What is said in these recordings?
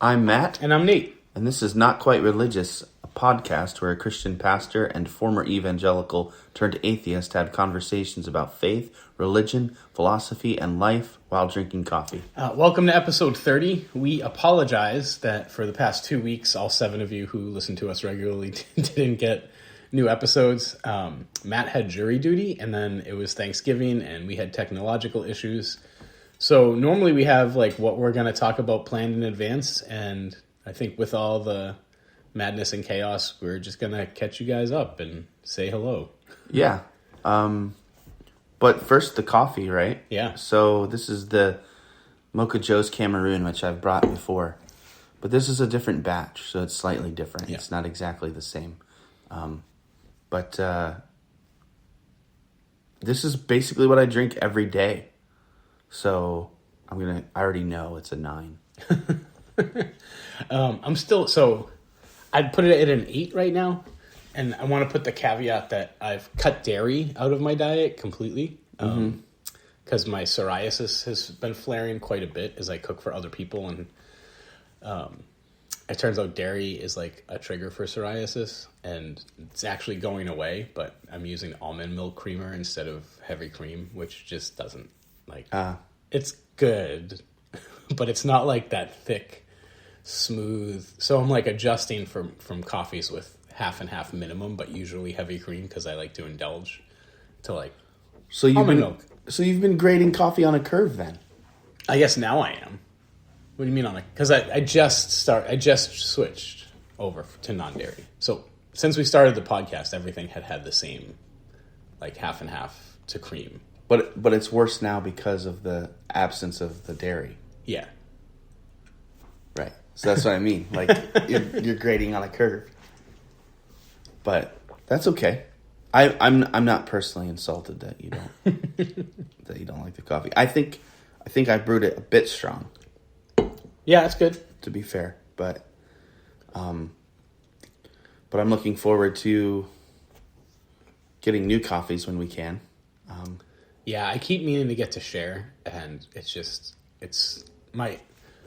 I'm Matt. And I'm Nate. And this is Not Quite Religious, a podcast where a Christian pastor and former evangelical turned atheist had conversations about faith, religion, philosophy, and life while drinking coffee. Welcome to episode 30. We apologize that for the past 2 weeks, all 7 of you who listen to us regularly didn't get new episodes. Matt had jury duty, and then it was Thanksgiving, and we had technological issues. So normally we have like what we're going to talk about planned in advance, and I think with all the madness and chaos, we're just going to catch you guys up and say hello. Yeah. But first, the coffee, right? Yeah. So this is the Mocha Joe's Cameroon, which I've brought before. But this is a different batch, so it's slightly different. Yeah. It's not exactly the same. But this is basically what I drink every day. So I already know it's a 9. I'd put it at an 8 right now. And I want to put the caveat that I've cut dairy out of my diet completely. Because my psoriasis has been flaring quite a bit as I cook for other people. And it turns out dairy is like a trigger for psoriasis. And it's actually going away. But I'm using almond milk creamer instead of heavy cream, which just doesn't it's good, but it's not like that thick, smooth. So I'm like adjusting from coffees with half and half minimum, but usually heavy cream because I like to indulge to like almond milk. So you've been grading coffee on a curve then? I guess now I am. What do you mean on a? Because I just switched over to non-dairy. So since we started the podcast, everything had the same, like half and half to cream. But it's worse now because of the absence of the dairy. Yeah. Right. So that's what I mean. Like you're grading on a curve. But that's okay. I'm not personally insulted that you don't like the coffee. I think I brewed it a bit strong. Yeah, that's good. To be fair, but I'm looking forward to getting new coffees when we can. Yeah, I keep meaning to get to share, and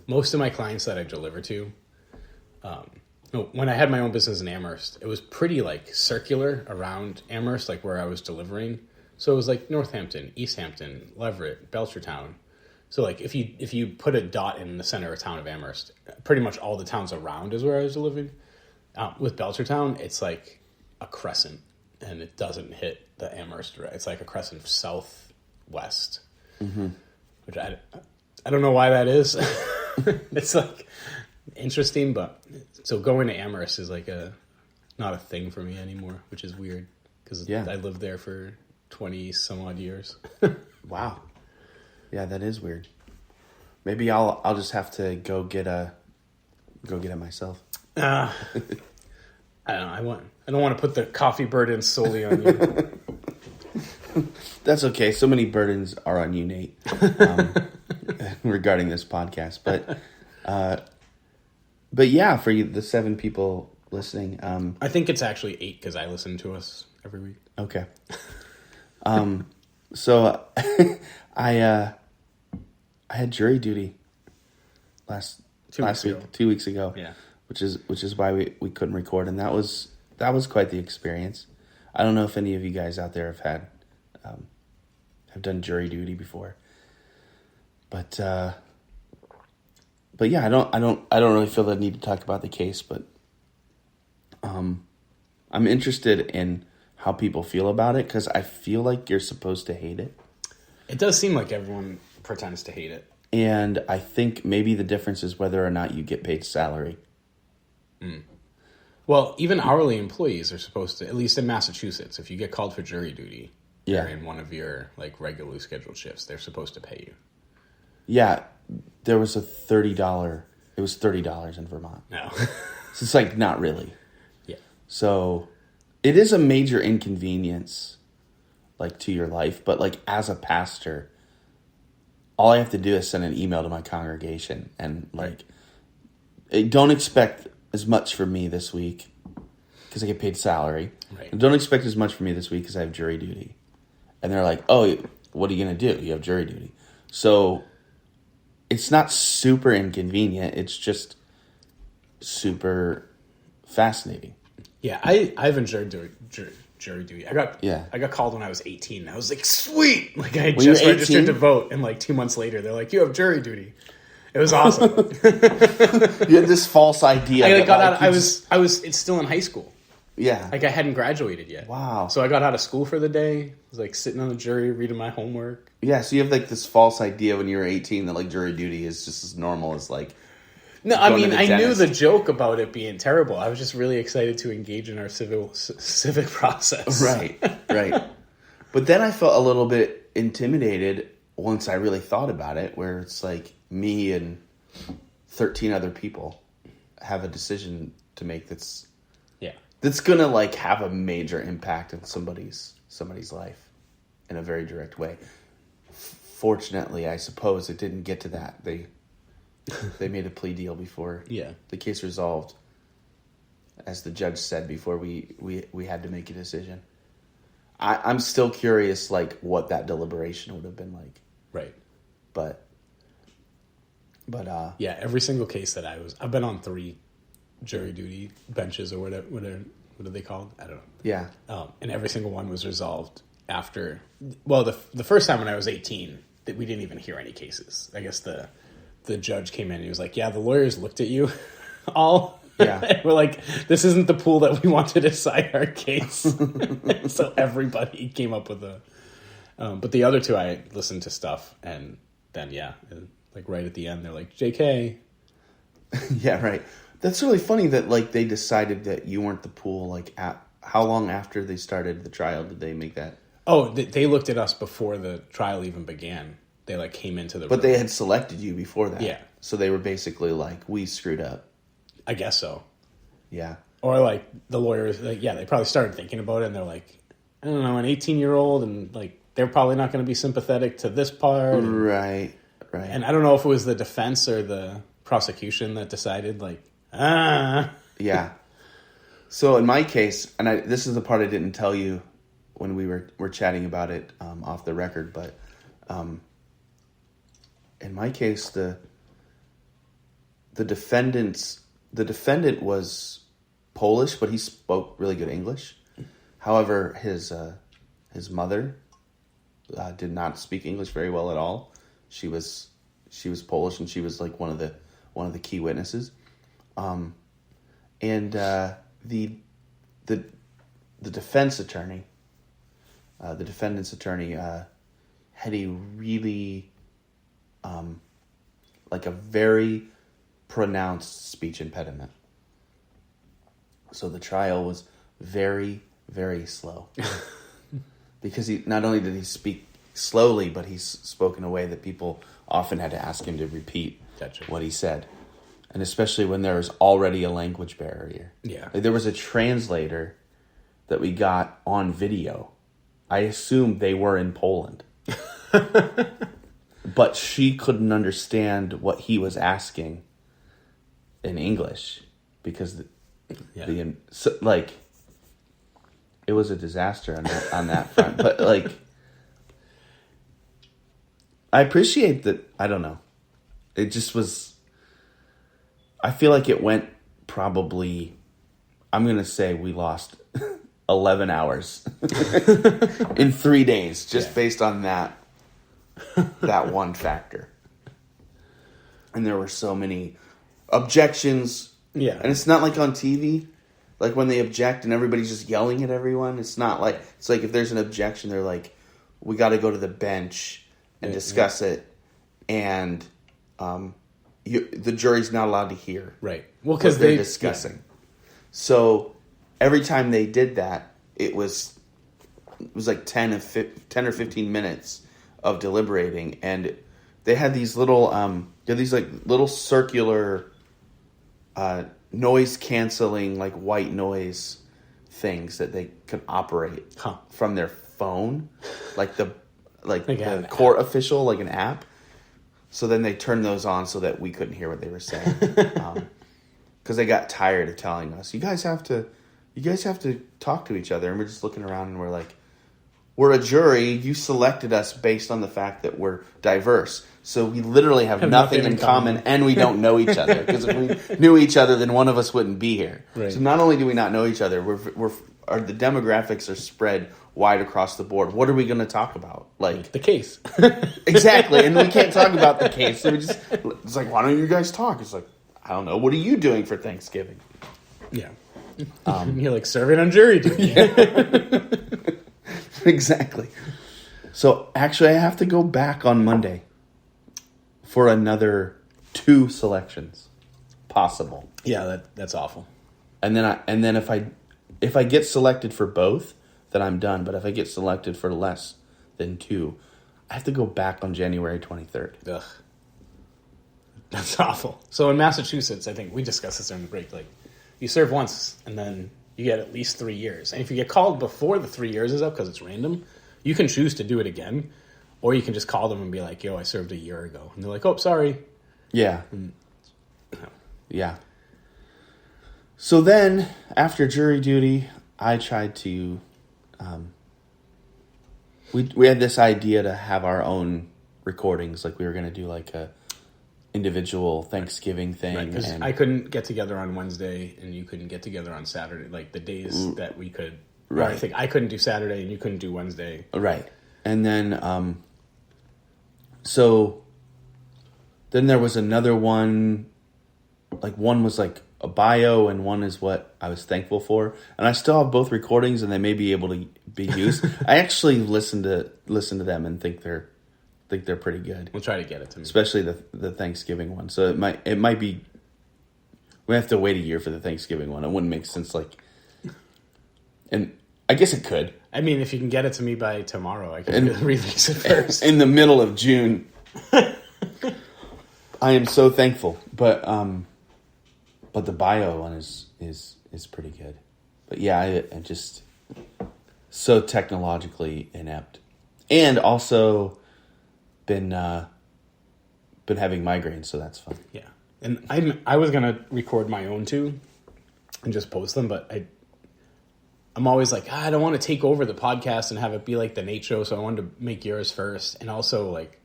most of my clients that I deliver to, when I had my own business in Amherst, it was pretty like circular around Amherst, like where I was delivering. So it was like Northampton, East Hampton, Leverett, Belchertown. So like if you put a dot in the center of town of Amherst, pretty much all the towns around is where I was delivering. With Belchertown, it's like a crescent, and it doesn't hit the Amherst. It's like a crescent southwest, which I don't know why that is. It's like interesting, but so going to Amherst is like not a thing for me anymore, which is weird because I lived there for 20 some odd years. Wow. Yeah, that is weird. Maybe I'll just have to go get it myself. I don't know. I don't want to put the coffee burden solely on you. That's okay. So many burdens are on you, Nate, regarding this podcast. But yeah, for you, the 7 people listening, I think it's actually 8 because I listen to us every week. Okay. So I had jury duty last week, 2 weeks ago. Yeah. Which is why we couldn't record, and that was quite the experience. I don't know if any of you guys out there have done jury duty before, but yeah, I don't really feel the need to talk about the case, but I'm interested in how people feel about it because I feel like you're supposed to hate it. It does seem like everyone pretends to hate it, and I think maybe the difference is whether or not you get paid salary. Well, even hourly employees are supposed to, at least in Massachusetts, if you get called for jury duty, you're in one of your like regularly scheduled shifts, they're supposed to pay you. Yeah, there was $30 in Vermont. No. So it's like not really. Yeah. So it is a major inconvenience like to your life, but like as a pastor, all I have to do is send an email to my congregation and like don't expect as much for me this week because I get paid salary. Right. And don't expect as much for me this week because I have jury duty. And they're like, oh, what are you going to do? You have jury duty. So it's not super inconvenient. It's just super fascinating. Yeah, I've enjoyed jury duty. I got called when I was 18. And I was like, sweet! Like I had just registered to vote, and like 2 months later, they're like, you have jury duty. It was awesome. You had this false idea. I got out. It's still in high school. Yeah. Like I hadn't graduated yet. Wow. So I got out of school for the day. I was like sitting on the jury, reading my homework. Yeah, so you have like this false idea when you were 18 that like jury duty is just as normal as like... No, I mean, I knew the joke about it being terrible. I was just really excited to engage in our civic process. Right. But then I felt a little bit intimidated once I really thought about it, where it's like me and 13 other people have a decision to make that's going to like have a major impact on somebody's life in a very direct way. Fortunately, I suppose it didn't get to that. They made a plea deal before the case resolved, as the judge said, before we had to make a decision. I'm still curious, like, what that deliberation would have been like. Right. But yeah, every single case that I've been on 3 jury duty benches or whatever, what are they called? I don't know. Yeah. And every single one was resolved after, well, the first time when I was 18, that we didn't even hear any cases. I guess the judge came in and he was like, yeah, the lawyers looked at you all. Yeah. We're like, this isn't the pool that we want to decide our case. So everybody came up with but the other 2, I listened to stuff, and then, like right at the end, they're like, JK. Yeah, right. That's really funny that like they decided that you weren't the pool. Like, how long after they started the trial did they make that? Oh, they looked at us before the trial even began. They like came into the But room. they had selected you before that. Yeah. So they were basically like, we screwed up. I guess so. Yeah. Or like the lawyers, like, they probably started thinking about it, and they're like, I don't know, an 18-year-old, and like they're probably not going to be sympathetic to this part. Right. And I don't know if it was the defense or the prosecution that decided, like, Yeah. So in my case, and this is the part I didn't tell you when we were chatting about it off the record, but in my case, the defendant was Polish, but he spoke really good English. However, his mother did not speak English very well at all. She was Polish, and she was like one of the key witnesses. And the defense attorney, the defendant's attorney, had a really like a very pronounced speech impediment. So the trial was very, very slow. Because not only did he speak slowly, but he spoke in a way that people often had to ask him to repeat what he said. And especially when there was already a language barrier. Yeah. Like there was a translator that we got on video. I assumed they were in Poland. But she couldn't understand what he was asking in English because it was a disaster on that front. But like, I appreciate that. I don't know. It just was. I feel like it went probably. I'm gonna say we lost 11 hours in 3 days just based on that one factor. And there were so many objections. Yeah. And it's not like on TV, like when they object and everybody's just yelling at everyone. It's not like, it's like if there's an objection, they're like, we got to go to the bench and discuss it. And the jury's not allowed to hear. Right. Well, because they're discussing. Yeah. So every time they did that, it was like 10 or 15 minutes of deliberating, and they had these little little circular noise canceling, like white noise things that they could operate from their phone, like the court official, like an app. So then they turned those on so that we couldn't hear what they were saying, because they got tired of telling us, you guys have to talk to each other, and we're just looking around and we're like, we're a jury. You selected us based on the fact that we're diverse. So we literally have nothing in common, and we don't know each other. Because if we knew each other, then one of us wouldn't be here. Right. So not only do we not know each other, the demographics are spread wide across the board. What are we going to talk about? Like The case. exactly, and we can't talk about the case. So it's like, why don't you guys talk? It's like, I don't know. What are you doing for Thanksgiving? Yeah. You're like serving on jury duty. Exactly. So actually, I have to go back on Monday for another 2 selections possible. Yeah, that's awful. And then if I get selected for both, then I'm done. But if I get selected for less than 2, I have to go back on January 23rd. Ugh. That's awful. So in Massachusetts, I think we discussed this during the break, like you serve once and then you get at least 3 years. And if you get called before the 3 years is up because it's random, you can choose to do it again. Or you can just call them and be like, yo, I served a year ago. And they're like, oh, sorry. Yeah. Yeah. So then, after jury duty, I tried to... We had this idea to have our own recordings. Like, we were going to do, like, a individual Thanksgiving thing. Right, because I couldn't get together on Wednesday, and you couldn't get together on Saturday. Like, the days that we could... Right. I think I couldn't do Saturday, and you couldn't do Wednesday. Right. And then... So then there was another one, like one was like a bio and one is what I was thankful for. And I still have both recordings and they may be able to be used. I actually listen to them and think they're pretty good. We'll try to get it to me. Especially the Thanksgiving one. So it might be, we have to wait a year for the Thanksgiving one. It wouldn't make sense and I guess it could. I mean, if you can get it to me by tomorrow, I can release it first. In the middle of June. I am so thankful. But the bio one is pretty good. But yeah, I just so technologically inept. And also been having migraines, so that's fun. Yeah. And I was gonna record my own too and just post them, but I'm always like, I don't want to take over the podcast and have it be like the Nate Show, so I wanted to make yours first. And also, like,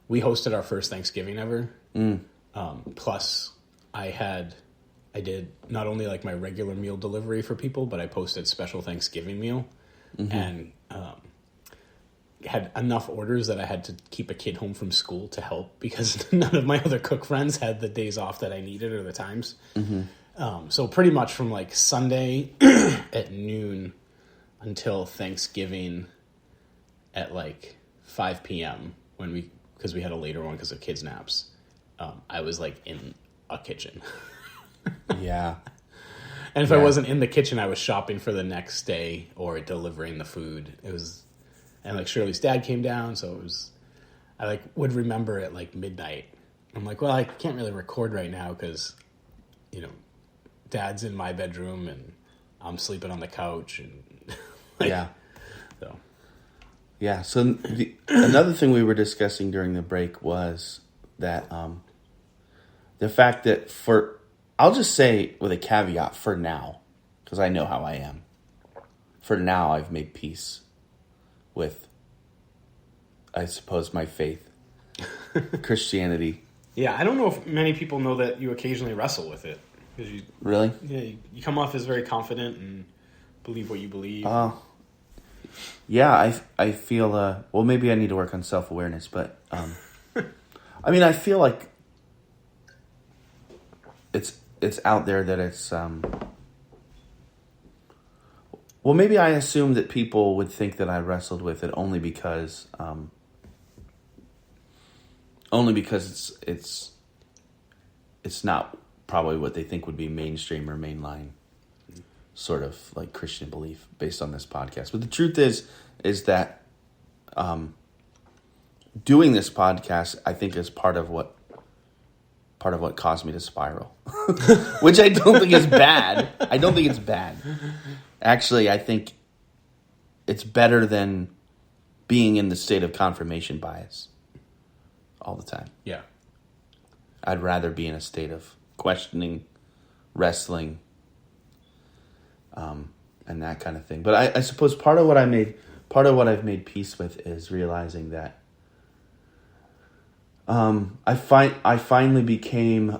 we hosted our first Thanksgiving ever. Plus, I did not only like my regular meal delivery for people, but I posted special Thanksgiving meal, and had enough orders that I had to keep a kid home from school to help because none of my other cook friends had the days off that I needed or the times. So pretty much from like Sunday at noon until Thanksgiving at like 5 p.m. because we had a later one because of kids' naps, I was like in a kitchen. Yeah. And if I wasn't in the kitchen, I was shopping for the next day or delivering the food. And like Shirley's dad came down, so I like would remember at like midnight. I'm like, well, I can't really record right now because, Dad's in my bedroom and I'm sleeping on the couch and So another thing we were discussing during the break was that the fact that I'll just say with a caveat for now, because I know how I am. For now, I've made peace with, I suppose, my faith, Christianity. Yeah, I don't know if many people know that you occasionally wrestle with it. Really? Yeah, you come off as very confident and believe what you believe. Yeah, I feel, well, maybe I need to work on self-awareness, but, I mean, I feel like it's out there that it's, well, maybe I assume that people would think that I wrestled with it only because it's not probably what they think would be mainstream or mainline sort of like Christian belief based on this podcast. But the truth is that doing this podcast, I think, is part of what caused me to spiral, which I don't think is bad. I don't think it's bad. Actually, I think it's better than being in the state of confirmation bias all the time. Yeah. I'd rather be in a state of questioning, wrestling, and that kind of thing. But I suppose part of part of what I've made peace with is realizing that I finally became,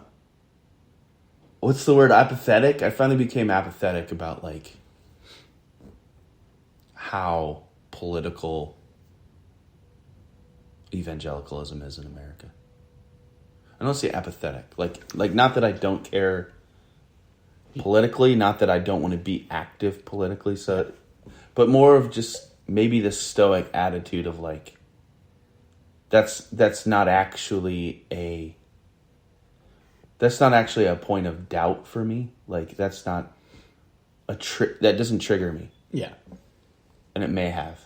what's the word, apathetic? I finally became apathetic about like how political evangelicalism is in America. I don't say apathetic. Like not that I don't care politically, not that I don't want to be active politically, but more of just maybe the stoic attitude of like that's not actually a point of doubt for me. Like that's not that doesn't trigger me. Yeah. And it may have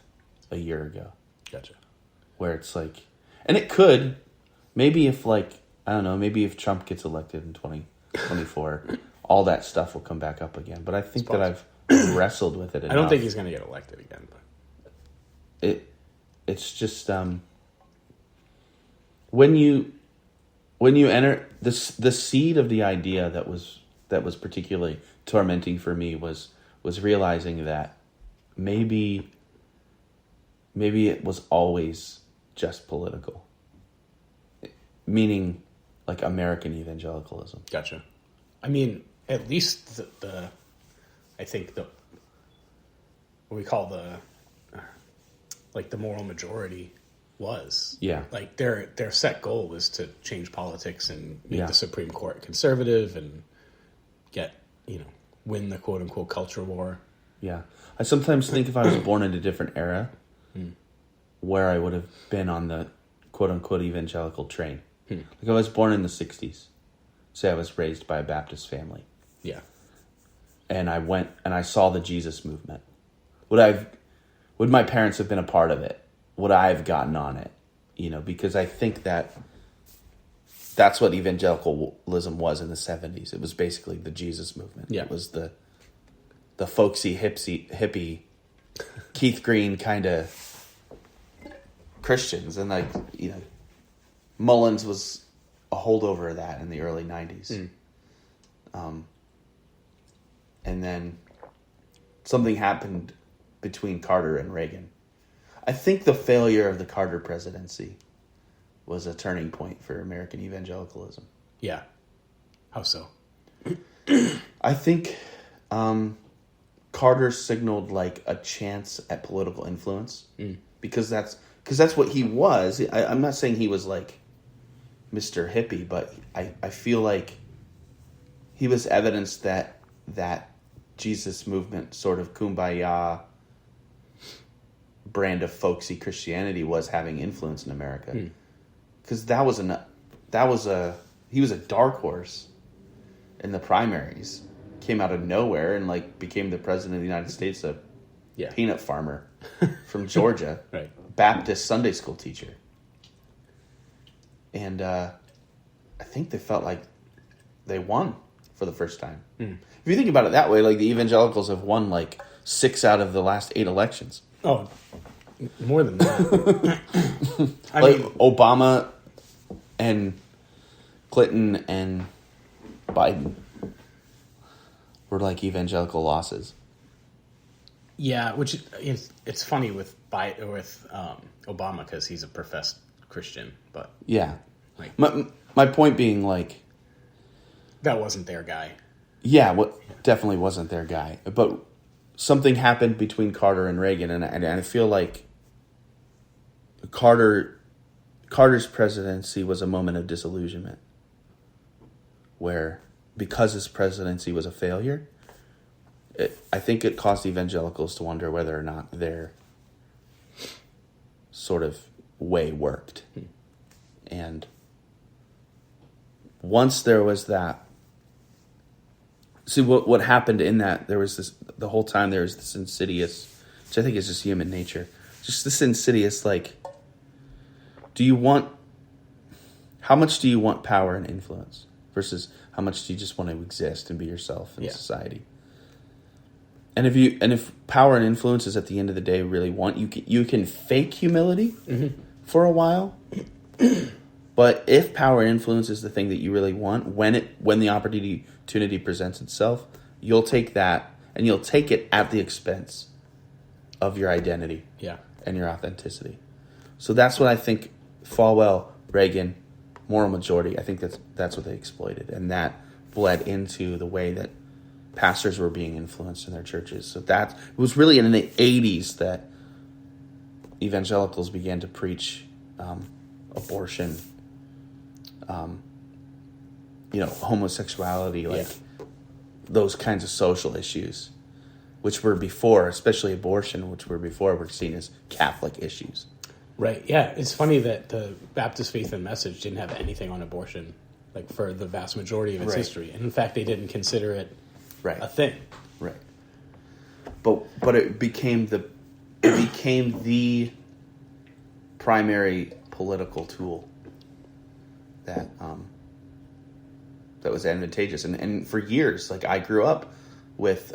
a year ago. Gotcha. Where it's like, and it could, maybe if like, I don't know, maybe if Trump gets elected in 2024, all that stuff will come back up again. But I think that I've wrestled with it enough. I don't think he's going to get elected again. But it's just when you enter the seed of the idea that was particularly tormenting for me was realizing that maybe it was always just political, meaning like American evangelicalism. Gotcha. I mean, at least I think what we call the moral majority was. Yeah. Like their set goal was to change politics and make the Supreme Court conservative and win the quote unquote culture war. Yeah. I sometimes think if I was born in a different era, where I would have been on the quote unquote evangelical train. Like I was born in the 60s. Say I was raised by a Baptist family. Yeah. And I went and I saw the Jesus movement. Would my parents have been a part of it? Would I have gotten on it? Because I think that's what evangelicalism was in the 70s. It was basically the Jesus movement. Yeah. It was the folksy, hippie, Keith Green kind of Christians. And Mullins was a holdover of that in the early 90s. And then something happened between Carter and Reagan. I think the failure of the Carter presidency was a turning point for American evangelicalism. Yeah. How so? I think Carter signaled like a chance at political influence because that's what he was. I'm not saying he was like Mr. Hippie, but I feel like he was evidence that Jesus movement, sort of kumbaya brand of folksy Christianity, was having influence in America. Because he was a dark horse in the primaries, came out of nowhere and like became the president of the United States, a peanut farmer from Georgia, right. Baptist Sunday school teacher. And I think they felt like they won for the first time. If you think about it that way, like the evangelicals have won like 6 out of the last 8 elections. Oh, more than that. I mean, mean, Obama and Clinton and Biden were like evangelical losses. Yeah, which it's funny with Obama because he's a professed Christian, but yeah, like, my point being like that wasn't their guy. Yeah, definitely wasn't their guy. But something happened between Carter and Reagan, and I feel like Carter's presidency was a moment of disillusionment, where because his presidency was a failure, I think it caused evangelicals to wonder whether or not their sort of way worked. And once there was that, see what happened in that, there was the whole time there was this insidious, which I think is just human nature, just this insidious like, how much do you want power and influence versus how much do you just want to exist and be yourself in society? And if power and influence is at the end of the day really you can fake humility for a while, but if power and influence is the thing that you really want, when the opportunity presents itself, you'll take that and you'll take it at the expense of your identity Yeah. and your authenticity. So that's what I think Falwell, Reagan, moral majority, I think that's what they exploited. And that bled into the way that pastors were being influenced in their churches. So it was really in the 80s that evangelicals began to preach abortion, homosexuality, those kinds of social issues, which were before, especially abortion, which were seen as Catholic issues. Right. Yeah. It's funny that the Baptist Faith and Message didn't have anything on abortion, like for the vast majority of its history. And in fact, they didn't consider it a thing. Right. But it became the primary political tool that was advantageous. And for years, like I grew up with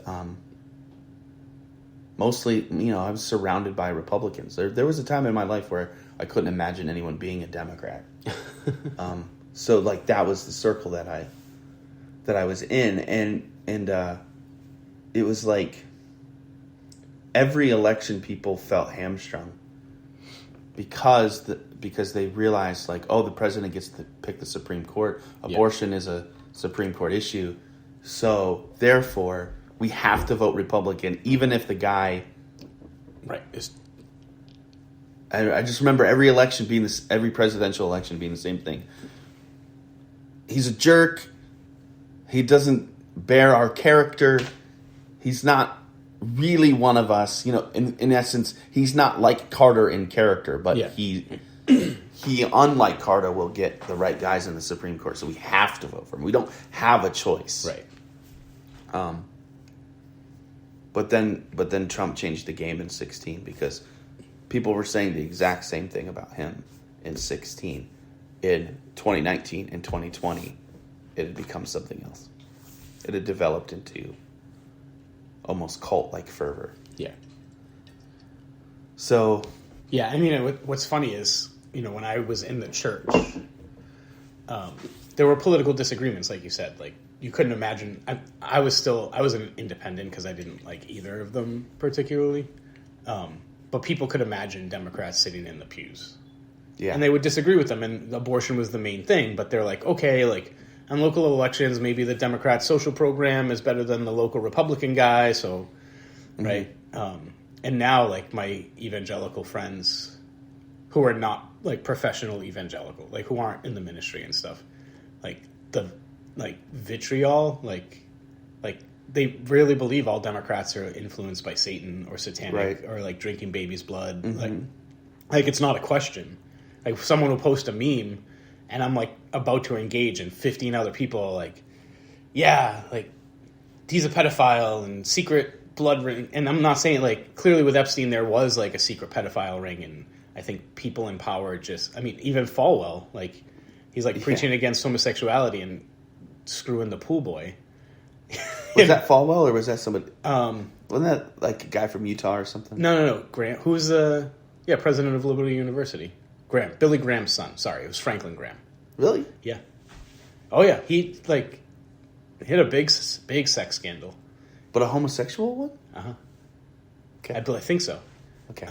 mostly, I was surrounded by Republicans. There was a time in my life where I couldn't imagine anyone being a Democrat. So like that was the circle that I was in, and it was like every election people felt hamstrung because they realized like, oh, the president gets to pick the Supreme Court. Abortion is a Supreme Court issue, so therefore we have to vote Republican, even if the guy. Right. I just remember every presidential election being the same thing. He's a jerk. He doesn't bear our character. He's not really one of us. In essence, he's not like Carter in character, but he, unlike Carter, will get the right guys in the Supreme Court. So we have to vote for him. We don't have a choice. Right. But then Trump changed the game in 2016 because people were saying the exact same thing about him in 2016. In 2019 and 2020, it had become something else. It had developed into almost cult-like fervor. Yeah. So... Yeah, I mean, what's funny is, when I was in the church, there were political disagreements, like you said. Like, you couldn't imagine... I was an independent because I didn't like either of them particularly. But people could imagine Democrats sitting in the pews. Yeah. And they would disagree with them, and abortion was the main thing. But they're like, okay, like, on local elections, maybe the Democrat social program is better than the local Republican guy, so... Mm-hmm. Right? And now, like, my evangelical friends who are not, like, professional evangelical, like, who aren't in the ministry and stuff, like, the, like, vitriol, like, they really believe all Democrats are influenced by Satan or satanic or, like, drinking babies' blood. Mm-hmm. Like, it's not a question. Like, someone will post a meme, and I'm, like, about to engage, and 15 other people are like, yeah, like, he's a pedophile and secret blood ring. And I'm not saying, like, clearly with Epstein there was, like, a secret pedophile ring, and I think people in power even Falwell, like, he's, like, preaching against homosexuality and screwing the pool boy. Was that Falwell, or was that somebody? Wasn't that, like, a guy from Utah or something? No. Graham, who's president of Liberty University. Graham. Billy Graham's son. Sorry, it was Franklin Graham. Really? Yeah. Oh, yeah. He, like, hit a big sex scandal. But a homosexual one? Uh-huh. Okay. I think so. Okay.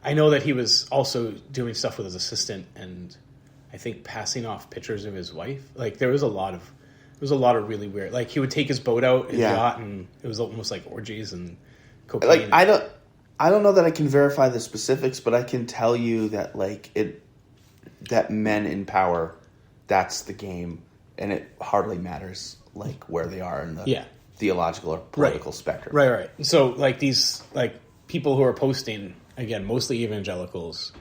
I know that he was also doing stuff with his assistant and I think passing off pictures of his wife. Like, there was a lot of really weird... Like, he would take his boat out, his yacht, and it was almost like orgies and cocaine. Like, I don't know that I can verify the specifics, but I can tell you that, like, that men in power, that's the game, and it hardly matters, like, where they are in the theological or political spectrum. Right. So, like, these, like, people who are posting, again, mostly evangelicals,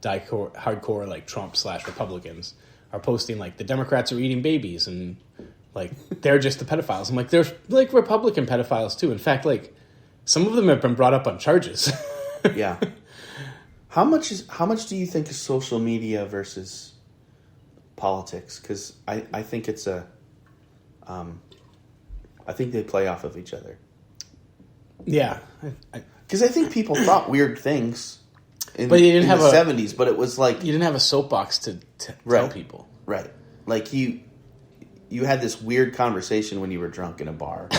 hardcore, like, Trump/Republicans, are posting, like, the Democrats are eating babies, and, like, they're just the pedophiles. I'm like, there's, like, Republican pedophiles, too. In fact, like, some of them have been brought up on charges. Yeah. How much do you think is social media versus politics? Because I think it's I think they play off of each other. Yeah. Because I think people thought weird things in the 70s, but it was like... You didn't have a soapbox to tell people. Right. Like, you had this weird conversation when you were drunk in a bar.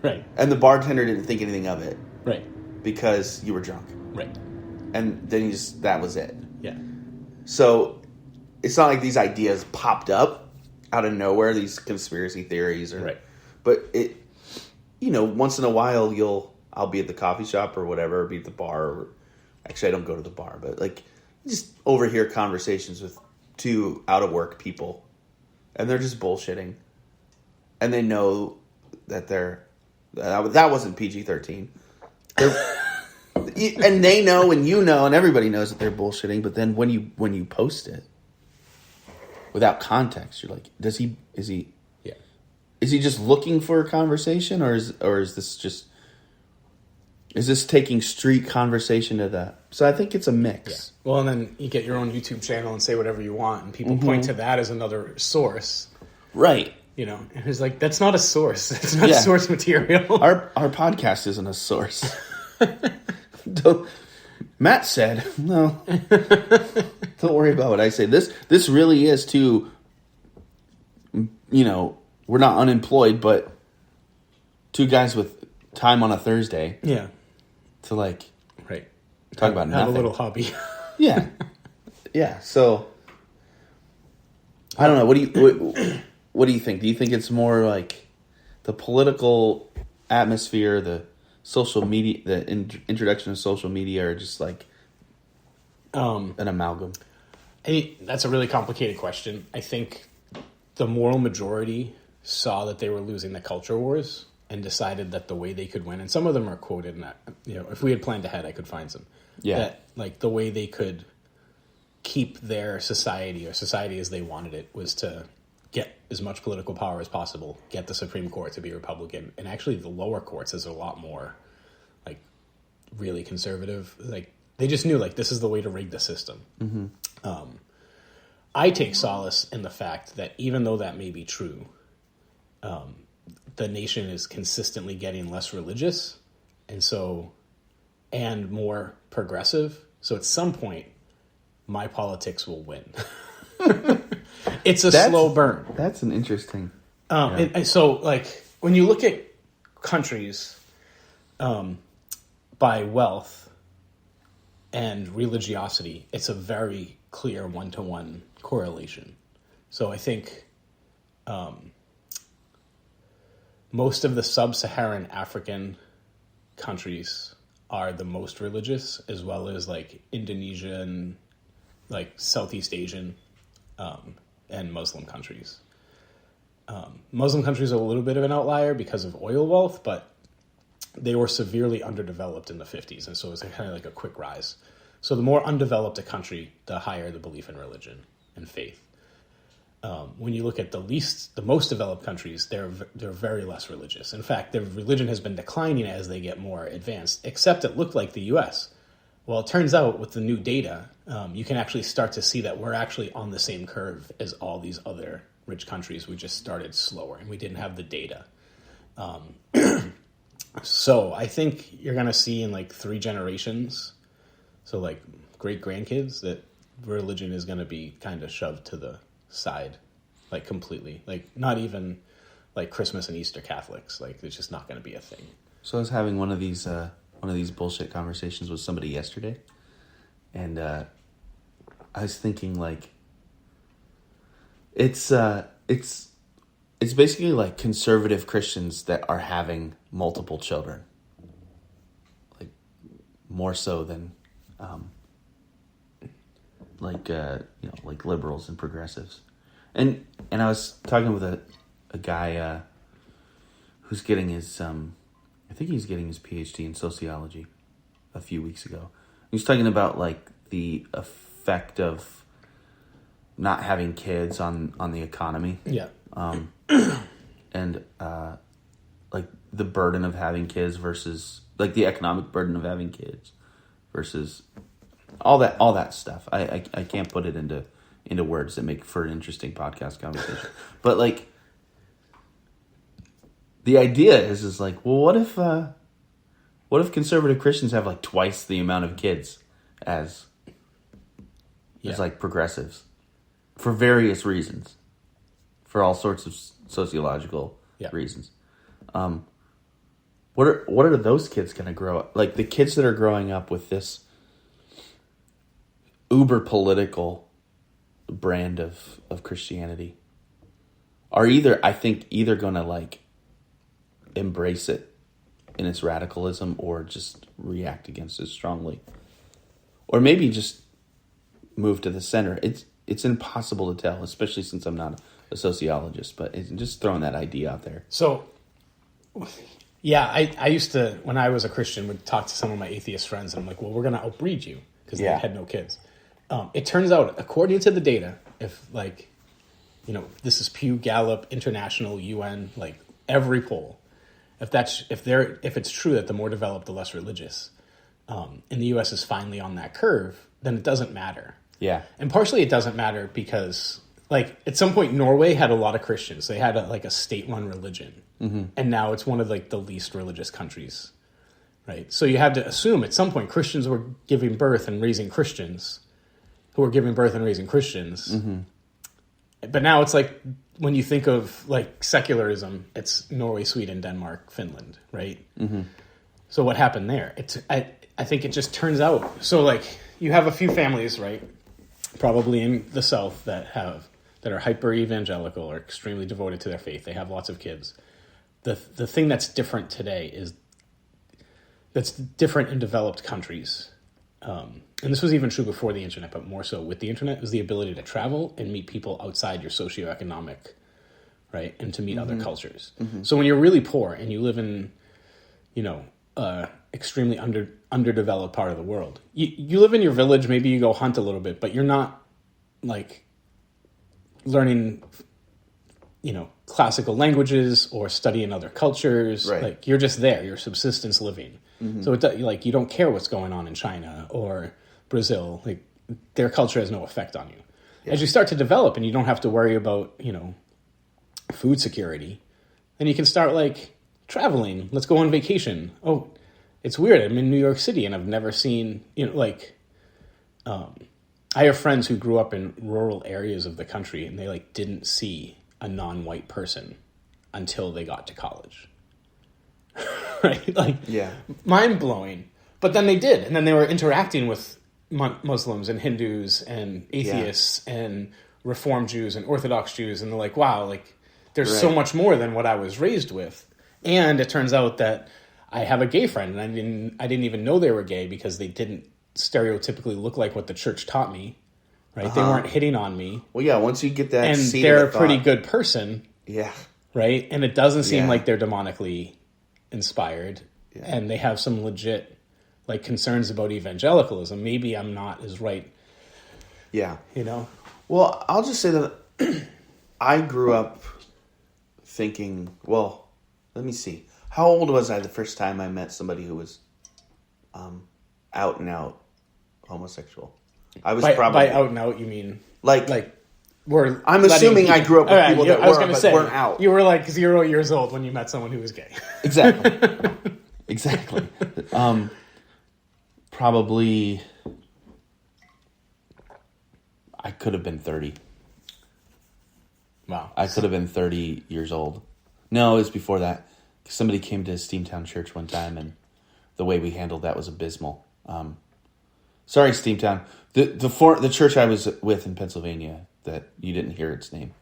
Right. And the bartender didn't think anything of it. Right. because you were drunk. Right. And then that was it. Yeah. So it's not like these ideas popped up out of nowhere, these conspiracy theories. Right. But it, once in a while I'll be at the coffee shop or whatever, or be at the bar. Or, actually, I don't go to the bar, but like just overhear conversations with two out-of-work people. And they're just bullshitting. And they know that that wasn't PG-13. And they know, and and everybody knows that they're bullshitting. But then when you post it without context, you're like, is he just looking for a conversation, or is this taking street conversation to that? So I think it's a mix. Yeah. Well, and then you get your own YouTube channel and say whatever you want, and people point to that as another source. Right. And it's like, that's not a source. It's not source material. Our podcast isn't a source. Matt said, no. Don't worry about what I say. This really is to, we're not unemployed, but two guys with time on a Thursday. Yeah. To right. Talk about nothing. Have a little hobby. Yeah. Yeah. So I don't know. What do you think? Do you think it's more like the political atmosphere, the social media, the introduction of social media, or just like an amalgam? That's a really complicated question. I think the moral majority saw that they were losing the culture wars and decided that the way they could win, and some of them are quoted in that, if we had planned ahead, I could find some. Yeah. That, like, the way they could keep their society as they wanted it was to get as much political power as possible, get the Supreme Court to be Republican, and actually the lower courts is a lot more, like, really conservative. Like, they just knew, like, this is the way to rig the system. Mm-hmm. I take solace in the fact that even though that may be true, the nation is consistently getting less religious and more progressive. So at some point, my politics will win. It's a slow burn. That's an interesting. And so, like, when you look at countries by wealth and religiosity, it's a very clear one-to-one correlation. So I think most of the sub-Saharan African countries are the most religious, as well as like Indonesia and like Southeast Asian and Muslim countries. Muslim countries are a little bit of an outlier because of oil wealth, but they were severely underdeveloped in the 50s, and so it was kind of like a quick rise. So the more undeveloped a country, the higher the belief in religion and faith. When you look at the most developed countries, they're very less religious. In fact, their religion has been declining as they get more advanced, except it looked like the U.S. Well, it turns out with the new data, you can actually start to see that we're actually on the same curve as all these other rich countries. We just started slower, and we didn't have the data. So I think you're going to see in like 3 generations, so like great-grandkids, that religion is going to be kind of shoved to the side, like completely, like not even like Christmas and Easter Catholics, like it's just not going to be a thing. So I was having one of these bullshit conversations with somebody yesterday, and I was thinking like it's basically like conservative Christians that are having multiple children, like more so than like liberals and progressives. And I was talking with a guy who's getting his I think he's getting his PhD in sociology a few weeks ago. He was talking about like the effect of not having kids on the economy. Yeah. And like the burden of having kids versus like the economic burden of having kids versus all that stuff. I can't put it into words that make for an interesting podcast conversation. But like the idea is like, well, what if conservative Christians have like twice the amount of kids as like progressives for various reasons, for all sorts of sociological reasons. what are those kids going to grow up like? The kids that are growing up with this uber political brand of Christianity are either going to like embrace it in its radicalism or just react against it strongly, or maybe just move to the center. It's impossible to tell, especially since I'm not a sociologist, but it's just throwing that idea out there. So, yeah, I used to, when I was a Christian, would talk to some of my atheist friends, and I'm like, well, we're going to outbreed you, because they had no kids. It turns out, according to the data, if like, this is Pew, Gallup, International, UN, like every poll, if it's true that the more developed, the less religious, and the U.S. is finally on that curve, then it doesn't matter. Yeah. And partially it doesn't matter because, like, at some point Norway had a lot of Christians. They had a state-run religion. Mm-hmm. And now it's one of, like, the least religious countries, right? So you had to assume at some point Christians were giving birth and raising Christians who were giving birth and raising Christians. Mm-hmm. But now it's like, when you think of, like, secularism, it's Norway, Sweden, Denmark, Finland, right? Mm-hmm. So what happened there? I think it just turns out... So, like, you have a few families, right, probably in the South that are hyper evangelical or extremely devoted to their faith. They have lots of kids. The thing that's different today that's different in developed countries, and this was even true before the internet, but more so with the internet, is the ability to travel and meet people outside your socioeconomic, right, and to meet other cultures. Mm-hmm. So when you're really poor and you live in, extremely underdeveloped part of the world, you live in your village, maybe you go hunt a little bit, but you're not like learning, classical languages or studying other cultures. Right. Like, you're just there, you're subsistence living. Mm-hmm. So you don't care what's going on in China or Brazil. Like, their culture has no effect on you. Yeah. As you start to develop and you don't have to worry about, food security, then you can start like traveling. Let's go on vacation. Oh, it's weird. I'm in New York City and I've never seen, I have friends who grew up in rural areas of the country and they like didn't see a non-white person until they got to college. Right? Like, yeah, mind blowing. But then they did. And then they were interacting with Muslims and Hindus and atheists and Reform Jews and Orthodox Jews. And they're like, wow, like there's so much more than what I was raised with. And it turns out that I have a gay friend, and I didn't even know they were gay because they didn't stereotypically look like what the church taught me, right? They weren't hitting on me. Well, yeah, once you get that, and they're a pretty good person, yeah, right? And it doesn't seem like they're demonically inspired, and they have some legit like concerns about evangelicalism. Maybe I'm not as right. Yeah, Well, I'll just say that I grew up thinking, well, let me see. How old was I the first time I met somebody who was out and out homosexual? I was probably... By out and out, you mean... Like I'm assuming I grew up with people that weren't out. You were like 0 years old when you met someone who was gay. Exactly. Exactly. Probably... I could have been 30. Wow. I could have been 30 years old. No, it was before that. Somebody came to Steamtown Church one time, and the way we handled that was abysmal. Sorry, Steamtown. The church I was with in Pennsylvania, that you didn't hear its name.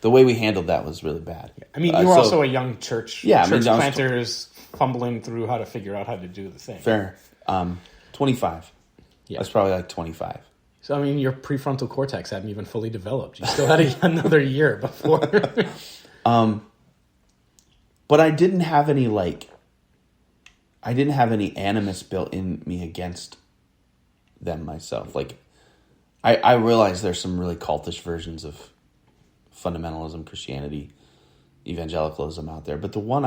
The way we handled that was really bad. I mean, you were also a young church. Yeah, planters fumbling through how to figure out how to do the thing. Fair. 25. Yeah. I was probably like 25. So, I mean, your prefrontal cortex hadn't even fully developed. You still had another year before. But I didn't have any animus built in me against them myself. Like, I realize there's some really cultish versions of fundamentalism, Christianity, evangelicalism out there. But the one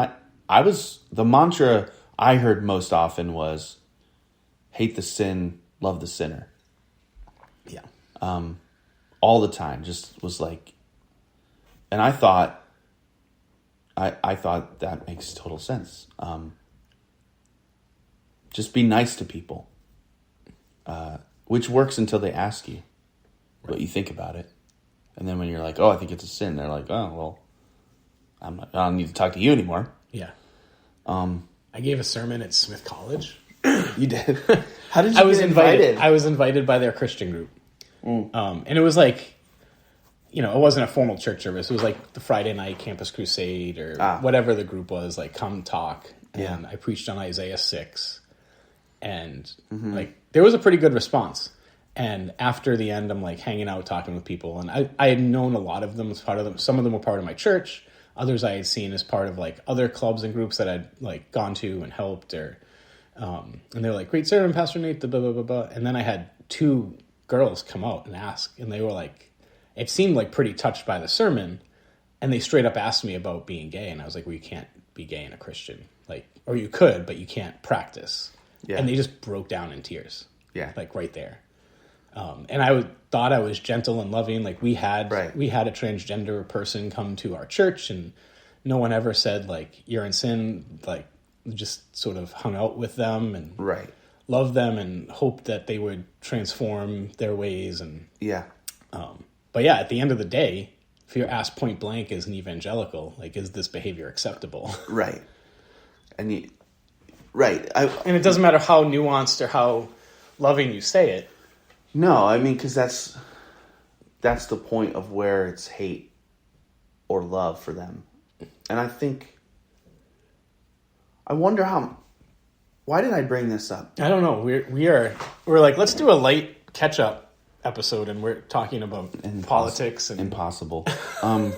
the mantra I heard most often was, hate the sin, love the sinner. Yeah. All the time, just was like, and I thought that makes total sense. Just be nice to people, which works until they ask you what you think about it. And then when you're like, oh, I think it's a sin, they're like, oh, well, I don't need to talk to you anymore. Yeah. I gave a sermon at Smith College. You did? How did you I was get invited? I was invited by their Christian group. And it was like, it wasn't a formal church service. It was like the Friday night campus crusade or whatever the group was, like, come talk. And I preached on Isaiah 6. And like, there was a pretty good response. And after the end, I'm like hanging out, talking with people. And I had known a lot of them as part of them. Some of them were part of my church. Others I had seen as part of like other clubs and groups that I'd like gone to and helped and they were like, great sermon, Pastor Nate, blah, blah, blah, blah. And then I had 2 girls come out and ask, and they were like, it seemed like pretty touched by the sermon. And they straight up asked me about being gay. And I was like, well, you can't be gay and a Christian. Like, or you could, but you can't practice. Yeah. And they just broke down in tears. Yeah. Like right there. And I thought I was gentle and loving. Like we had a transgender person come to our church, and no one ever said like, you're in sin. Like, just sort of hung out with them and loved them and hoped that they would transform their ways. And but yeah, at the end of the day, if you're asked point blank as an evangelical, like, is this behavior acceptable? Right. And and it doesn't matter how nuanced or how loving you say it. No, I mean, because that's the point of where it's hate or love for them. And I wonder why did I bring this up? I don't know. We're like, let's do a light catch up episode, and we're talking about politics and impossible. I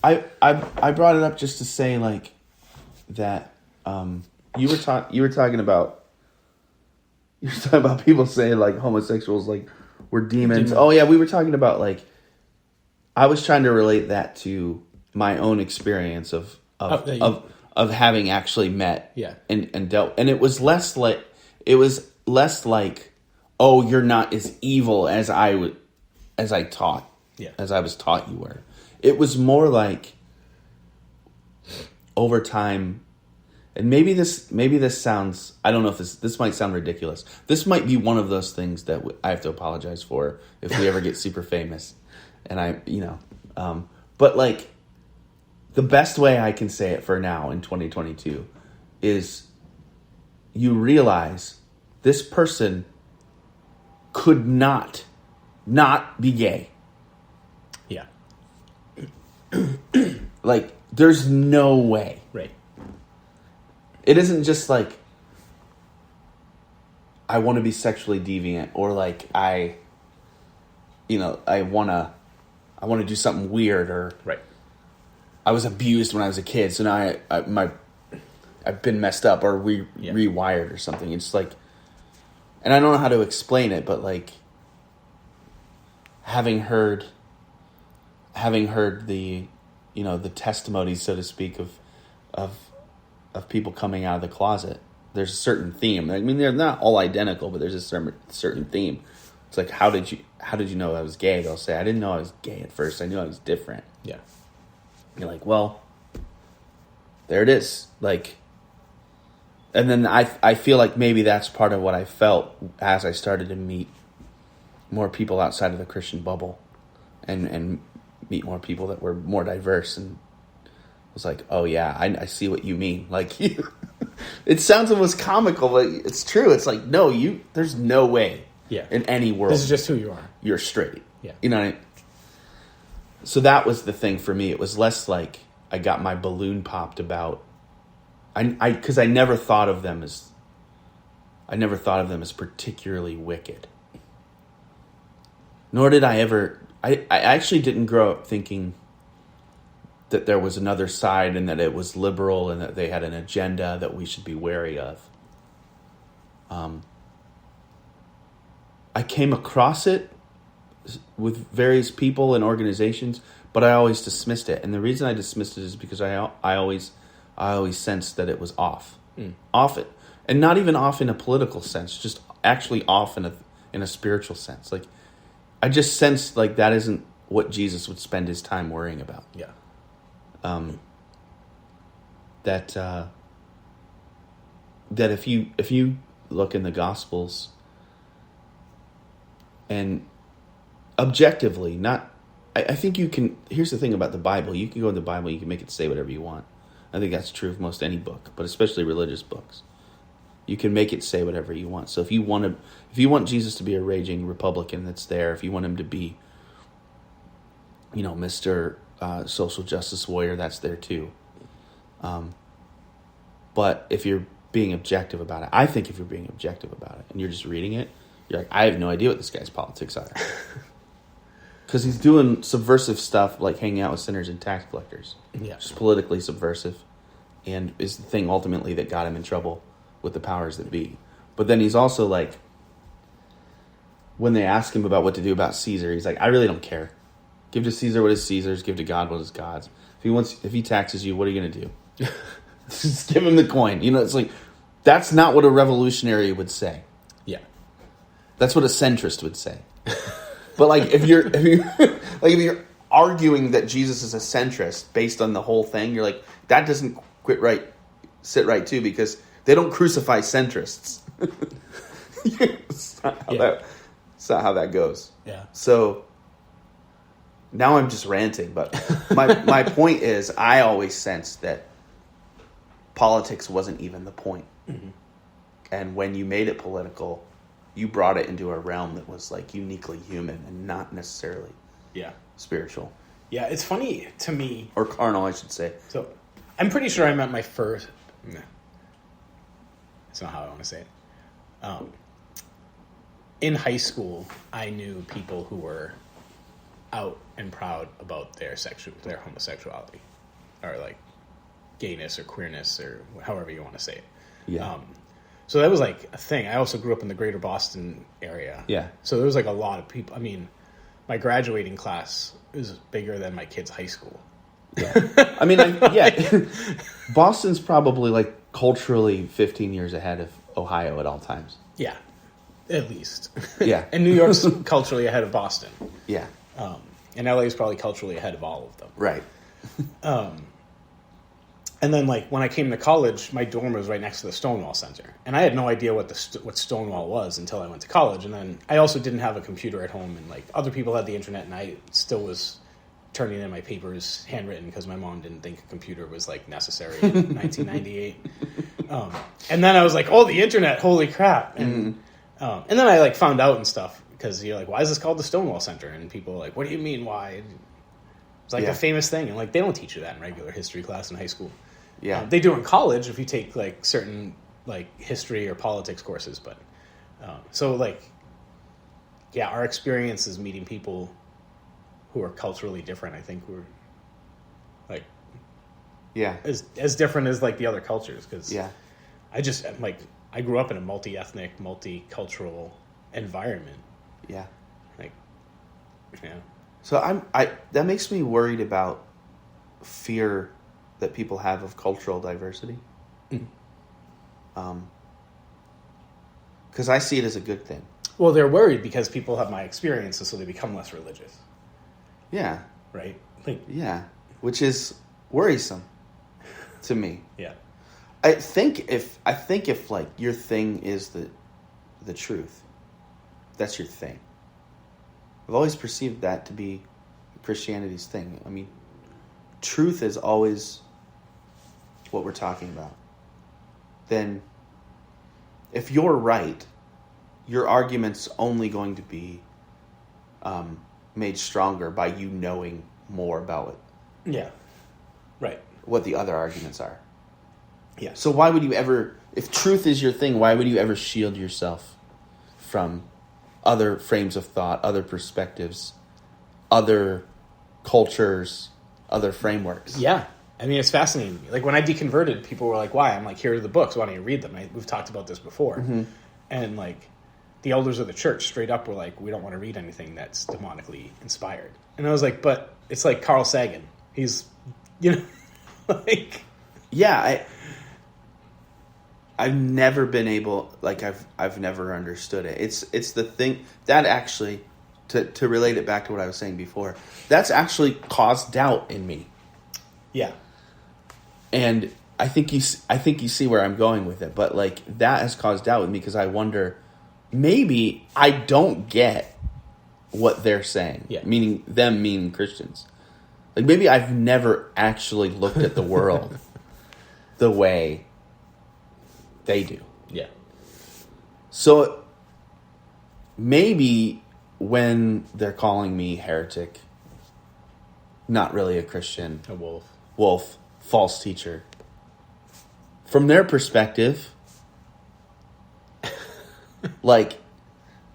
brought it up just to say like that you were talking about people saying like homosexuals like were demons. Oh yeah, we were talking about like I was trying to relate that to my own experience of having actually met and dealt, and it was less like oh, you're not as evil as I was taught you were. It was more like over time. And maybe this sounds, I don't know if this might sound ridiculous. This might be one of those things that I have to apologize for if we ever get super famous. And but like the best way I can say it for now in 2022 is you realize this person could not be gay. Yeah. Like, there's no way. Right. It isn't just like I want to be sexually deviant or like I want to do something weird or I was abused when I was a kid, so now I've been messed up or rewired or something. It's like, and I don't know how to explain it, but like having heard the the testimonies, so to speak, of people coming out of the closet, there's a certain theme. I mean, they're not all identical, but there's a certain theme. It's like, how did you know I was gay? They'll say, I didn't know I was gay at first. I knew I was different. Yeah. You're like, well, there it is. Like, and then I feel like maybe that's part of what I felt as I started to meet more people outside of the Christian bubble and meet more people that were more diverse, and was like, oh yeah, I see what you mean. Like, it sounds almost comical, but it's true. It's like, no, there's no way in any world. This is just who you are. You're straight. Yeah. You know what I mean? So that was the thing for me. It was less like I got my balloon popped about, because I never thought of them as particularly wicked. Nor did I ever, I actually didn't grow up thinking that there was another side and that it was liberal and that they had an agenda that we should be wary of. I came across it with various people and organizations, but I always dismissed it. And the reason I dismissed it is because I always sensed that it was off. Off it. And not even off in a political sense, just actually off in a spiritual sense. Like, I just sensed like that isn't what Jesus would spend his time worrying about. Yeah. That if you look in the Gospels and objectively, I think you can. Here's the thing about the Bible: you can go in the Bible, you can make it say whatever you want. I think that's true of most any book, but especially religious books. You can make it say whatever you want. So if you want Jesus to be a raging Republican, that's there. If you want him to be, Mr. Social Justice Warrior, that's there too. But if you're being objective about it, I think if you're being objective about it and you're just reading it, you're like, I have no idea what this guy's politics are. Because he's doing subversive stuff like hanging out with sinners and tax collectors. Yeah. Just politically subversive. And is the thing ultimately that got him in trouble with the powers that be. But then he's also like, when they ask him about what to do about Caesar, he's like, I really don't care. Give to Caesar what is Caesar's, give to God what is God's. If he taxes you, what are you going to do? Just give him the coin. It's like, that's not what a revolutionary would say. Yeah. That's what a centrist would say. But like if you're arguing that Jesus is a centrist based on the whole thing, you're like, that doesn't sit right too, because they don't crucify centrists. It's not how that goes. Yeah. So now I'm just ranting, but my point is, I always sensed that politics wasn't even the point. Mm-hmm. And when you made it political, you brought it into a realm that was like uniquely human and not necessarily spiritual. Yeah, it's funny to me. Or carnal, I should say. So I'm pretty sure I met my first... That's not how I want to say it. In high school, I knew people who were out and proud about their homosexuality, or like gayness or queerness, or however you want to say it. Yeah. So that was like a thing. I also grew up in the greater Boston area. Yeah. So there was like a lot of people. I mean, my graduating class is bigger than my kids' high school. Yeah. I mean, Boston's probably like culturally 15 years ahead of Ohio at all times. Yeah. At least. Yeah. And New York's culturally ahead of Boston. Yeah. And LA is probably culturally ahead of all of them. Right. And then, like, when I came to college, my dorm was right next to the Stonewall Center. And I had no idea what Stonewall was until I went to college. And then I also didn't have a computer at home. And, like, other people had the internet, and I still was turning in my papers handwritten because my mom didn't think a computer was, like, necessary in 1998. And then I was like, oh, the internet, holy crap. And then I, like, found out and stuff. Because you're like, why is this called the Stonewall Center? And people are like, what do you mean, why? It's like a famous thing. And, like, they don't teach you that in regular history class in high school. Yeah. They do in college if you take, like, certain, like, history or politics courses. But, so, like, yeah, our experience is meeting people who are culturally different. I think we're, like, as different as, like, the other cultures. Because I grew up in a multi-ethnic, multicultural environment. Yeah. Like, yeah. So that makes me worried about fear that people have of cultural diversity. Because I see it as a good thing. Well, they're worried because people have my experiences, so they become less religious. Yeah. Right? Like, yeah. Which is worrisome to me. Yeah. I think if like your thing is the truth, that's your thing. I've always perceived that to be Christianity's thing. I mean, truth is always what we're talking about. Then if you're right, your argument's only going to be made stronger by you knowing more about it. Yeah. Right. What the other arguments are. Yeah. So why would you ever, if truth is your thing, why would you ever shield yourself from other frames of thought, other perspectives, other cultures, other frameworks? Yeah. I mean, it's fascinating to me. Like, when I deconverted, people were like, why? I'm like, here are the books. Why don't you read them? We've talked about this before. Mm-hmm. And, like, the elders of the church straight up were like, we don't want to read anything that's demonically inspired. And I was like, but it's like Carl Sagan. He's, like... Yeah, I've never been able, like, I've never understood it. It's the thing that actually, to relate it back to what I was saying before, that's actually caused doubt in me. Yeah. And I think you see where I'm going with it, but like that has caused doubt with me because I wonder, maybe I don't get what they're saying. Yeah. Meaning Christians. Like maybe I've never actually looked at the world the way they do. Yeah. So maybe when they're calling me heretic, not really a Christian, A wolf, false teacher, from their perspective, like,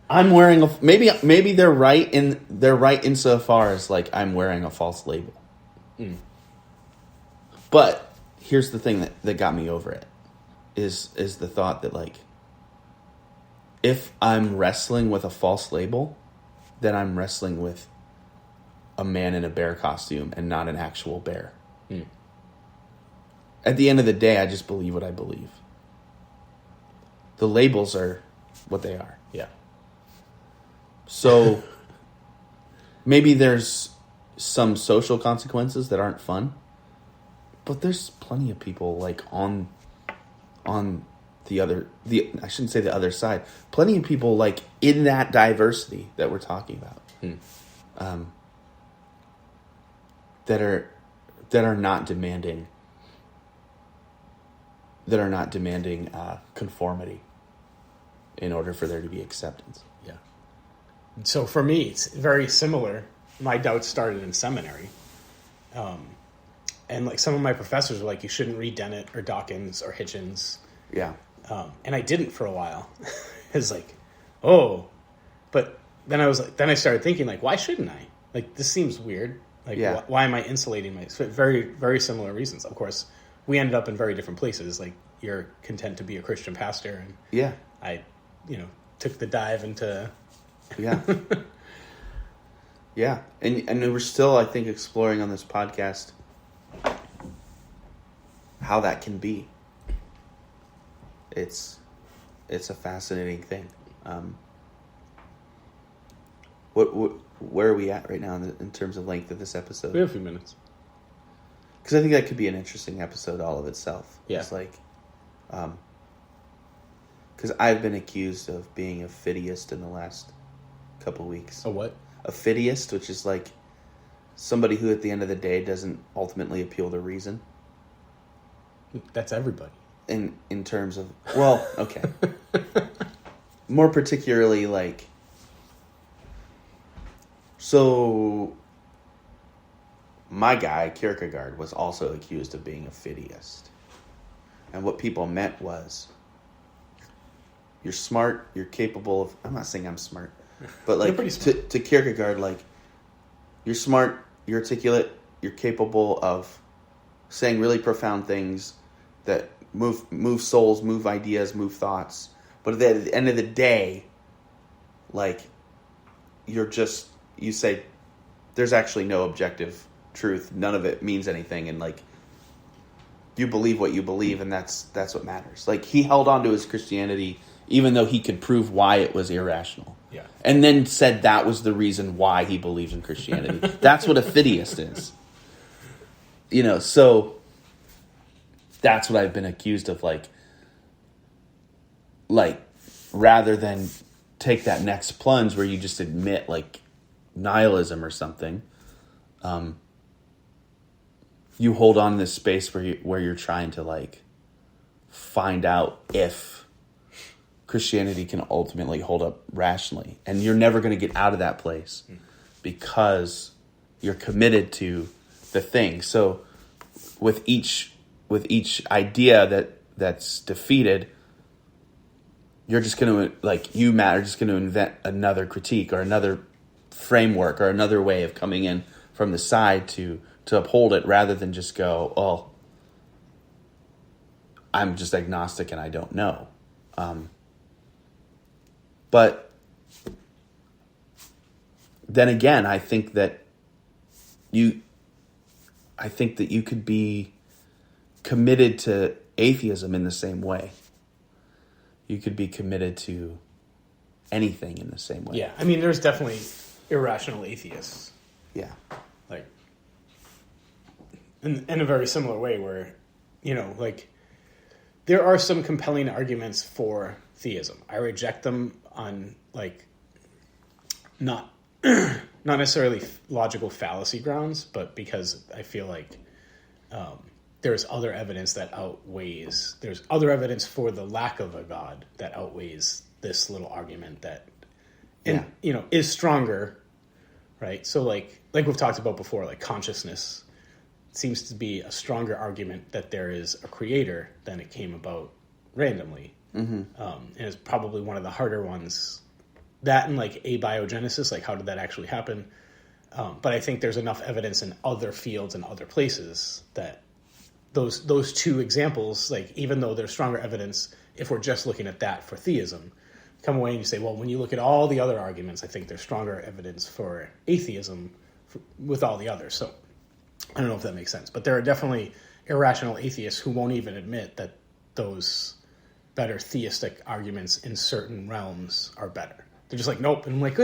I'm wearing a, maybe they're right insofar as like I'm wearing a false label. But here's the thing that got me over it is the thought that, like, if I'm wrestling with a false label, then I'm wrestling with a man in a bear costume and not an actual bear. At the end of the day, I just believe what I believe. The labels are what they are. Yeah. So maybe there's some social consequences that aren't fun, but there's plenty of people like on the I shouldn't say the other side. Plenty of people like in that diversity that we're talking about, that are not demanding conformity in order for there to be acceptance. Yeah. So for me, it's very similar. My doubts started in seminary. And like some of my professors were like, you shouldn't read Dennett or Dawkins or Hitchens. Yeah. And I didn't for a while. It's like, oh, but then I started thinking like, why shouldn't I? Like, this seems weird. Like, Yeah. why am I insulating myself? Very, very similar reasons. Of course, we ended up in very different places. Like, you're content to be a Christian pastor, and Yeah. I, took the dive into. Yeah. Yeah. And we're still, I think, exploring on this podcast how that can be. It's a fascinating thing. Where are we at right now in terms of length of this episode? We have a few minutes. Because I think that could be an interesting episode all of itself. Yeah. It's like, because I've been accused of being a fideist in the last couple weeks. A what? A fideist, which is like somebody who at the end of the day doesn't ultimately appeal to reason. That's everybody. In terms of, well, okay. More particularly, like, so my guy, Kierkegaard, was also accused of being a fideist. And what people meant was, you're smart, you're capable of, I'm not saying I'm smart, but like, to Kierkegaard, like, you're smart, you're articulate, you're capable of saying really profound things that move souls, move ideas, move thoughts. But at the end of the day, like, you say, there's actually no objective truth. None of it means anything. And like, you believe what you believe, and that's what matters. Like, he held on to his Christianity, even though he could prove why it was irrational. Yeah. And then said that was the reason why he believed in Christianity. That's what a fideist is. So that's what I've been accused of, like rather than take that next plunge where you just admit like nihilism or something, you hold on to this space where you're trying to like find out if Christianity can ultimately hold up rationally, and you're never going to get out of that place because you're committed to the thing. So with each idea that's defeated, you're just going to just going to invent another critique or another framework or another way of coming in from the side to uphold it, rather than just go, oh, I'm just agnostic and I don't know. But then again, I think that you could be committed to atheism in the same way. You could be committed to anything in the same way. Yeah, I mean, there's definitely irrational atheists. Yeah. Like, in a very similar way where, like, there are some compelling arguments for theism. I reject them on, like, not necessarily logical fallacy grounds, but because I feel like there's other evidence that outweighs, there's other evidence for the lack of a God that outweighs this little argument that, and, is stronger, right? So like we've talked about before, like consciousness seems to be a stronger argument that there is a creator than it came about randomly. And it's probably one of the harder ones. That and like abiogenesis, like how did that actually happen? But I think there's enough evidence in other fields and other places that those two examples, like even though there's stronger evidence, if we're just looking at that for theism, come away and you say, well, when you look at all the other arguments, I think there's stronger evidence for atheism with all the others. So I don't know if that makes sense, but there are definitely irrational atheists who won't even admit that those better theistic arguments in certain realms are better. They're just like, nope. And I'm like,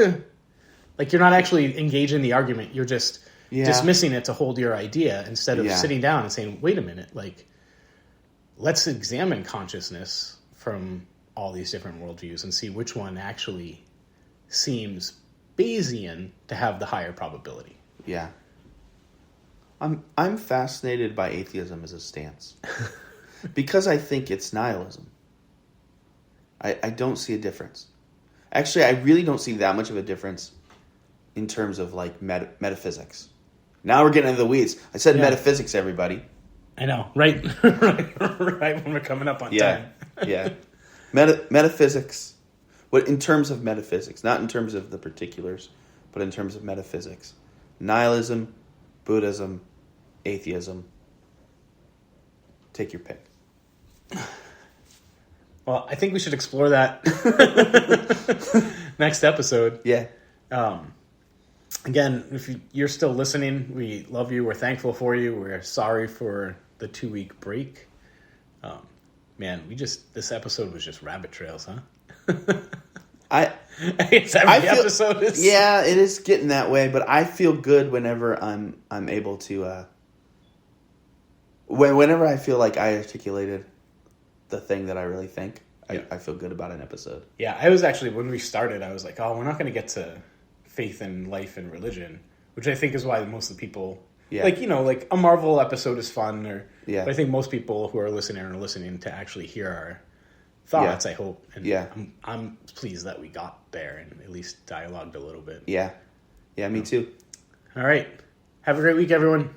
like you're not actually engaging in the argument. You're just dismissing it to hold your idea instead of sitting down and saying, wait a minute, like let's examine consciousness from all these different worldviews and see which one actually seems Bayesian to have the higher probability. Yeah. I'm fascinated by atheism as a stance because I think it's nihilism. I don't see a difference. Actually, I really don't see that much of a difference in terms of like metaphysics. Now we're getting into the weeds. I said metaphysics, everybody. I know, right? Right when we're coming up on time. Yeah. Metaphysics. What in terms of metaphysics, not in terms of the particulars, but in terms of metaphysics. Nihilism, Buddhism, atheism. Take your pick. Well, I think we should explore that next episode. Yeah. Again, if you're still listening, we love you. We're thankful for you. We're sorry for the 2-week break. Man, this episode was just rabbit trails, huh? Episode is. Yeah, it is getting that way, but I feel good whenever I'm able to. Whenever I feel like I articulated the thing that I really think, I feel good about an episode. Yeah, I was actually, when we started, I was like, oh, we're not going to get to faith and life and religion, which I think is why most of the people, like a Marvel episode is fun, but I think most people who are listening to actually hear our thoughts, I hope. And I'm pleased that we got there and at least dialogued a little bit. Yeah, me too. All right. Have a great week, everyone.